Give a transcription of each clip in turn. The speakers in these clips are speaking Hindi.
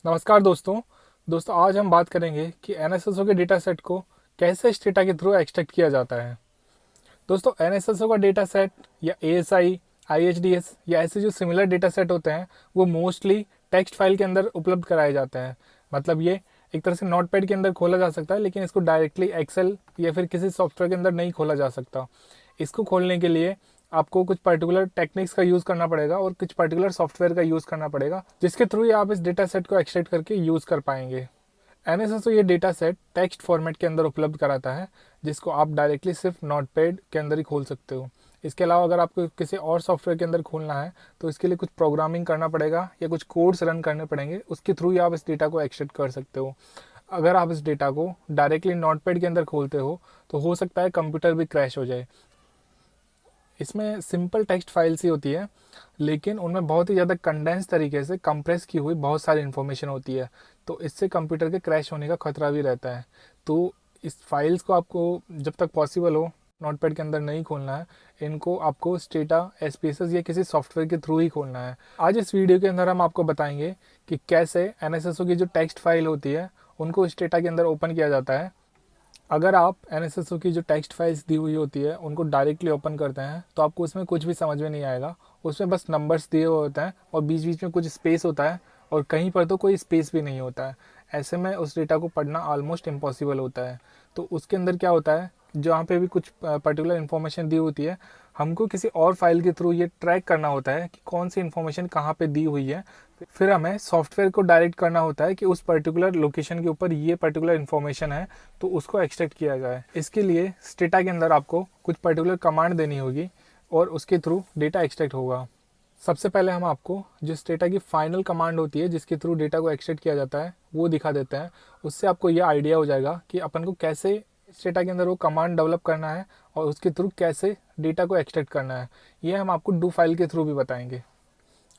नमस्कार दोस्तों आज हम बात करेंगे कि एनएसएसओ के डेटा सेट को कैसे स्टेटा के थ्रू एक्सट्रैक्ट किया जाता है। दोस्तों एनएसएसओ का डेटा सेट या एएसआई, आईएचडीएस या ऐसे जो सिमिलर डेटा सेट होते हैं वो मोस्टली टेक्स्ट फाइल के अंदर उपलब्ध कराए जाते हैं। मतलब ये एक तरह से नोटपैड के अंदर खोला जा सकता है, लेकिन इसको डायरेक्टली एक्सेल या फिर किसी सॉफ्टवेयर के अंदर नहीं खोला जा सकता। इसको खोलने के लिए आपको कुछ पर्टिकुलर टेक्निक्स का यूज़ करना पड़ेगा और कुछ पर्टिकुलर सॉफ्टवेयर का यूज़ करना पड़ेगा, जिसके थ्रू ही आप इस डेटा सेट को एक्सट्रैक्ट करके यूज़ कर पाएंगे। एनएसएसओ ये डेटा सेट टेक्स्ट फॉर्मेट के अंदर उपलब्ध कराता है, जिसको आप डायरेक्टली सिर्फ नोटपैड के अंदर ही खोल सकते हो। इसके अलावा अगर आपको किसी और सॉफ्टवेयर के अंदर खोलना है तो इसके लिए कुछ प्रोग्रामिंग करना पड़ेगा या कुछ कोड्स रन करने पड़ेंगे, उसके थ्रू ही आप इस डेटा को एक्सट्रैक्ट कर सकते हो। अगर आप इस डेटा को डायरेक्टली नोटपैड के अंदर खोलते हो सकता है कंप्यूटर भी क्रैश हो जाए। इसमें सिंपल टेक्स्ट फाइल्स ही होती है, लेकिन उनमें बहुत ही ज़्यादा कंडेंस तरीके से कंप्रेस की हुई बहुत सारी इन्फॉर्मेशन होती है, तो इससे कंप्यूटर के क्रैश होने का खतरा भी रहता है। तो इस फाइल्स को आपको जब तक पॉसिबल हो नोटपैड के अंदर नहीं खोलना है, इनको आपको स्टेटा, एसपीएसएस या किसी सॉफ्टवेयर के थ्रू ही खोलना है। आज इस वीडियो के अंदर हम आपको बताएंगे कि कैसे एनएसएसओ की जो टेक्स्ट फाइल होती है उनको स्टेटा के अंदर ओपन किया जाता है। अगर आप एनएसएसओ की जो टेक्स्ट फाइल्स दी हुई होती है उनको डायरेक्टली ओपन करते हैं तो आपको उसमें कुछ भी समझ में नहीं आएगा। उसमें बस नंबर्स दिए हुए होते हैं और बीच बीच में कुछ स्पेस होता है और कहीं पर तो कोई स्पेस भी नहीं होता है। ऐसे में उस डेटा को पढ़ना ऑलमोस्ट इम्पॉसिबल होता है। तो उसके अंदर क्या होता है, जहाँ पे भी कुछ पर्टिकुलर इन्फॉर्मेशन दी होती है, हमको किसी और फाइल के थ्रू ये ट्रैक करना होता है कि कौन सी इन्फॉर्मेशन कहाँ पे दी हुई है। फिर हमें सॉफ्टवेयर को डायरेक्ट करना होता है कि उस पर्टिकुलर लोकेशन के ऊपर ये पर्टिकुलर इन्फॉर्मेशन है, तो उसको एक्सट्रैक्ट किया जाए। इसके लिए स्टेटा के अंदर आपको कुछ पर्टिकुलर कमांड देनी होगी और उसके थ्रू डेटा एक्सट्रैक्ट होगा। सबसे पहले हम आपको जो स्टेटा की फाइनल कमांड होती है जिसके थ्रू डेटा को एक्सट्रैक्ट किया जाता है वो दिखा देते हैं। उससे आपको यह आइडिया हो जाएगा कि अपन को कैसे स्टेटा के अंदर वो कमांड डेवलप करना है और उसके थ्रू कैसे डेटा को एक्सट्रैक्ट करना है। ये हम आपको डू फाइल के थ्रू भी बताएंगे।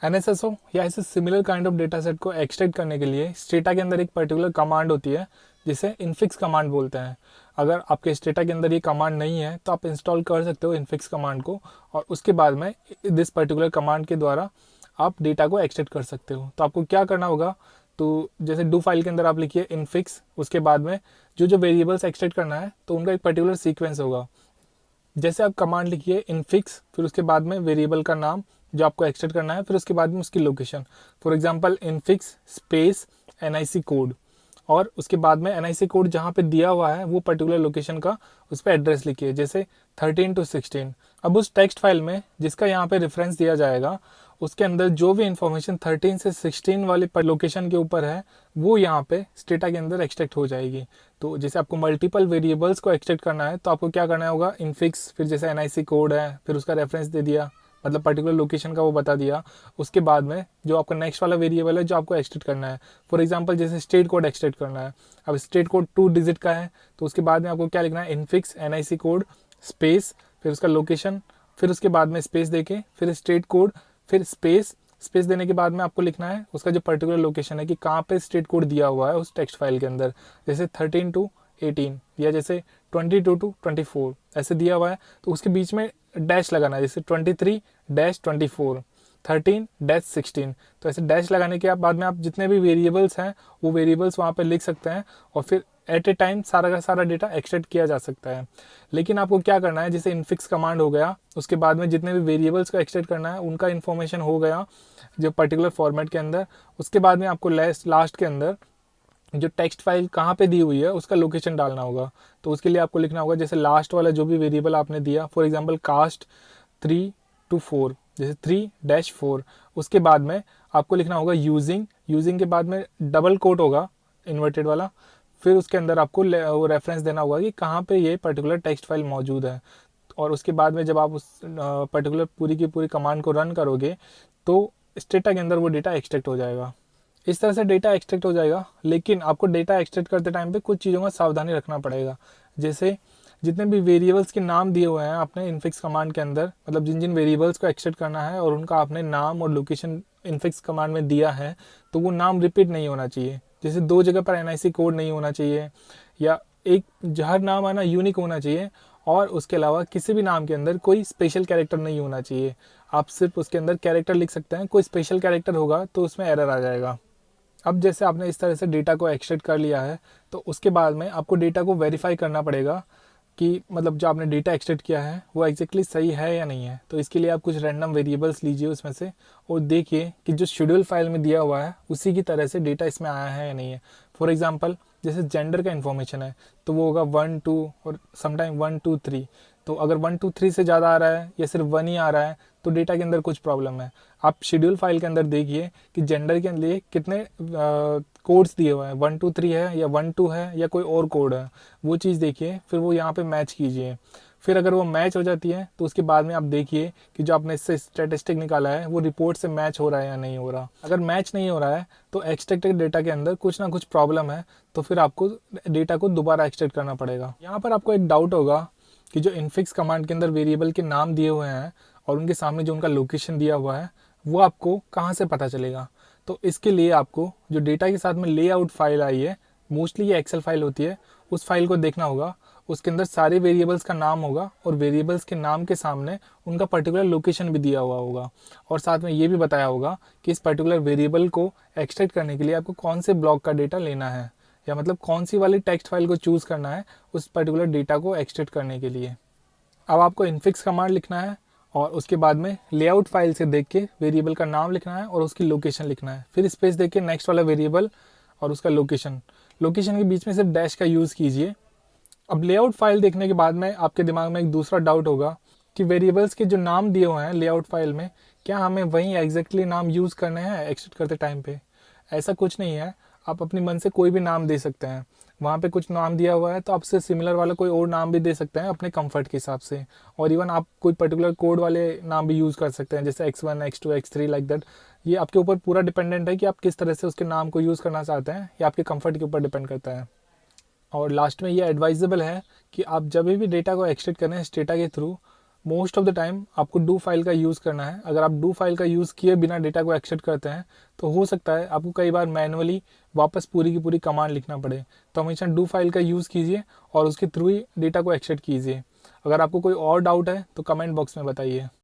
एनएसएसओ या ऐसे similar kind of data set को एक्सट्रैक्ट करने के लिए स्टेटा के अंदर एक पर्टिकुलर कमांड होती है जिसे इनफिक्स कमांड बोलते हैं। अगर आपके स्टेटा के अंदर ये कमांड नहीं है तो आप इंस्टॉल कर सकते हो इनफिक्स कमांड को, और उसके बाद में दिस पर्टिकुलर कमांड के द्वारा आप डेटा को एक्सट्रैक्ट कर सकते हो। तो आपको क्या करना होगा, तो जैसे डू फाइल के अंदर आप लिखिए इनफिक्स, उसके बाद में जो जो वेरिएबल्स एक्सट्रैक्ट करना है तो उनका एक पर्टिकुलर सीक्वेंस होगा। जैसे आप कमांड लिखिए इनफिक्स, फिर उसके बाद में वेरिएबल का नाम जो आपको एक्सट्रैक्ट करना है, फिर उसके बाद में उसकी location. For example infix space NIC code, और उसके बाद में एनआईसी कोड जहाँ पे दिया हुआ है वो पर्टिकुलर लोकेशन का उस पर एड्रेस लिखिए, जैसे 13 to 16। अब उस टेक्स्ट फाइल में जिसका यहाँ पे रेफरेंस दिया जाएगा उसके अंदर जो भी इंफॉर्मेशन 13 से 16 वाले लोकेशन के ऊपर है वो यहाँ पे स्टेटा के अंदर एक्सट्रैक्ट हो जाएगी। तो जैसे आपको मल्टीपल वेरिएबल्स को एक्सट्रैक्ट करना है तो आपको क्या करना होगा, इनफिक्स, फिर जैसे एनआईसी कोड है, फिर उसका रेफरेंस दे दिया, मतलब पर्टिकुलर लोकेशन का वो बता दिया। उसके बाद में जो आपका नेक्स्ट वाला वेरिएबल है जो आपको एक्सट्रैक्ट करना है, फॉर एग्जांपल जैसे स्टेट कोड एक्सट्रैक्ट करना है। अब स्टेट कोड 2 डिजिट का है तो उसके बाद में आपको क्या लिखना है, इनफिक्स एनआईसी कोड स्पेस, फिर उसका लोकेशन, फिर उसके बाद में स्पेस देके फिर स्टेट कोड, फिर स्पेस, स्पेस देने के बाद में आपको लिखना है उसका जो पर्टिकुलर लोकेशन है कि कहाँ पे स्टेट कोड दिया हुआ है उस टेक्स्ट फाइल के अंदर, जैसे 13 to 18 या जैसे 22 to 24 ऐसे दिया हुआ है तो उसके बीच में डैश लगाना है, जैसे 23-24, 13-16। तो ऐसे डैश लगाने के बाद में आप जितने भी वेरिएबल्स हैं वो वेरिएबल्स वहाँ पे लिख सकते हैं और फिर एट ए टाइम सारा का सारा डेटा एक्सट्रैक्ट किया जा सकता है। लेकिन आपको क्या करना है, जैसे इनफिक्स कमांड हो गया, उसके बाद में जितने भी वेरिएबल्स को एक्सट्रैक्ट करना है उनका इन्फॉर्मेशन हो गया जो पर्टिकुलर फॉर्मेट के अंदर। उसके बाद में आपको लास्ट के अंदर जो टेक्स्ट फाइल कहाँ पे दी हुई है उसका लोकेशन डालना होगा। तो उसके लिए आपको लिखना होगा जैसे लास्ट वाला जो भी वेरिएबल आपने दिया, फॉर एग्जांपल कास्ट 3 to 4, जैसे 3-4। उसके बाद में आपको लिखना होगा यूजिंग, यूजिंग के बाद में डबल कोट होगा इन्वर्टेड वाला, फिर उसके अंदर आपको वो रेफरेंस देना होगा कि कहाँ पे ये पर्टिकुलर टेक्स्ट फाइल मौजूद है। और उसके बाद में जब आप उस पर्टिकुलर पूरी की पूरी कमांड को रन करोगे तो स्टेटा के अंदर वो डेटा एक्सट्रैक्ट हो जाएगा। इस तरह से डेटा एक्सट्रैक्ट हो जाएगा, लेकिन आपको डेटा एक्सट्रैक्ट करते टाइम पे कुछ चीज़ों का सावधानी रखना पड़ेगा। जैसे जितने भी वेरिएबल्स के नाम दिए हुए हैं आपने इनफिक्स कमांड के अंदर, मतलब जिन जिन वेरिएबल्स को एक्सट्रैक्ट करना है और उनका आपने नाम और लोकेशन इनफिक्स कमांड में दिया है, तो वो नाम रिपीट नहीं होना चाहिए। जैसे 2 जगह पर एनआईसी कोड नहीं होना चाहिए, या एक हर नाम आना यूनिक होना चाहिए, और उसके अलावा किसी भी नाम के अंदर कोई स्पेशल कैरेक्टर नहीं होना चाहिए। आप सिर्फ उसके अंदर कैरेक्टर लिख सकते हैं, कोई स्पेशल कैरेक्टर होगा तो उसमें एरर आ जाएगा। अब जैसे आपने इस तरह से डेटा को एक्सट्रैक्ट कर लिया है, तो उसके बाद में आपको डेटा को वेरीफाई करना पड़ेगा कि मतलब जो आपने डेटा एक्सट्रैक्ट किया है वो एग्जैक्टली सही है या नहीं है। तो इसके लिए आप कुछ रैंडम वेरिएबल्स लीजिए उसमें से और देखिए कि जो शेड्यूल फाइल में दिया हुआ है उसी की तरह से डेटा इसमें आया है या नहीं है। फॉर एग्जांपल जैसे जेंडर का इन्फॉर्मेशन है तो वो होगा 1 2 और समटाइम 1 2 3। तो अगर 1 2 3 से ज़्यादा आ रहा है या सिर्फ 1 ही आ रहा है तो डेटा के अंदर कुछ प्रॉब्लम है। आप शेड्यूल फाइल के अंदर देखिए कि जेंडर के लिए कितने कोड्स दिए हुए हैं, 1 2 3 है या 1 2 है या कोई और कोड है, वो चीज़ देखिए, फिर वो यहाँ पे मैच कीजिए। फिर अगर वो मैच हो जाती है तो उसके बाद में आप देखिए कि जो आपने इससे स्टैटिस्टिक निकाला है वो रिपोर्ट से मैच हो रहा है या नहीं हो रहा। अगर मैच नहीं हो रहा है तो एक्सट्रैक्टेड डेटा के अंदर कुछ ना कुछ प्रॉब्लम है, तो फिर आपको डेटा को दोबारा एक्सट्रैक्ट करना पड़ेगा। यहाँ पर आपको एक डाउट होगा कि जो इनफिक्स कमांड के अंदर वेरिएबल के नाम दिए हुए हैं और उनके सामने जो उनका लोकेशन दिया हुआ है वो आपको कहाँ से पता चलेगा। तो इसके लिए आपको जो डेटा के साथ में लेआउट फाइल आई है, मोस्टली ये एक्सेल फाइल होती है, उस फाइल को देखना होगा। उसके अंदर सारे वेरिएबल्स का नाम होगा और वेरिएबल्स के नाम के सामने उनका पर्टिकुलर लोकेशन भी दिया हुआ होगा और साथ में ये भी बताया होगा कि इस पर्टिकुलर वेरिएबल को एक्सट्रैक्ट करने के लिए आपको कौन से ब्लॉक का डेटा लेना है, या मतलब कौन सी वाली टेक्स्ट फाइल को चूज़ करना है उस पर्टिकुलर डेटा को एक्सट्रैक्ट करने के लिए। अब आपको इनफिक्स कमांड लिखना है और उसके बाद में लेआउट फाइल से देख के वेरिएबल का नाम लिखना है और उसकी लोकेशन लिखना है। फिर स्पेस देख के नेक्स्ट वाला वेरिएबल और उसका लोकेशन, लोकेशन के बीच में सिर्फ डैश का यूज़ कीजिए। अब लेआउट फाइल देखने के बाद में आपके दिमाग में एक दूसरा डाउट होगा कि वेरिएबल्स के जो नाम दिए हुए हैं लेआउट फाइल में, क्या हमें वही एग्जैक्टली नाम यूज़ करने हैं एक्सट्रैक्ट करते टाइम पे। ऐसा कुछ नहीं है, आप अपनी मन से कोई भी नाम दे सकते हैं। वहाँ पे कुछ नाम दिया हुआ है तो आपसे सिमिलर वाला कोई और नाम भी दे सकते हैं अपने कंफर्ट के हिसाब से। और इवन आप कोई पर्टिकुलर कोड वाले नाम भी यूज़ कर सकते हैं, जैसे x1 x2 x3 like that. ये आपके ऊपर पूरा डिपेंडेंट है कि आप किस तरह से उसके नाम को यूज़ करना चाहते हैं, या आपके कंफर्ट के ऊपर डिपेंड करता है। और लास्ट में ये एडवाइजेबल है कि आप जब भी डेटा को एक्सट्रैक्ट करें इस डेटा के through, most of the time आपको डू फाइल का यूज़ करना है। अगर आप डू फाइल का यूज़ किए बिना डेटा को एक्सट्रैक्ट करते हैं तो हो सकता है आपको कई बार मैनुअली वापस पूरी की पूरी कमांड लिखना पड़े। तो हमेशा डू फाइल का यूज़ कीजिए और उसके थ्रू ही डेटा को एक्सट्रैक्ट कीजिए। अगर आपको कोई और डाउट है तो कमेंट बॉक्स में बताइए।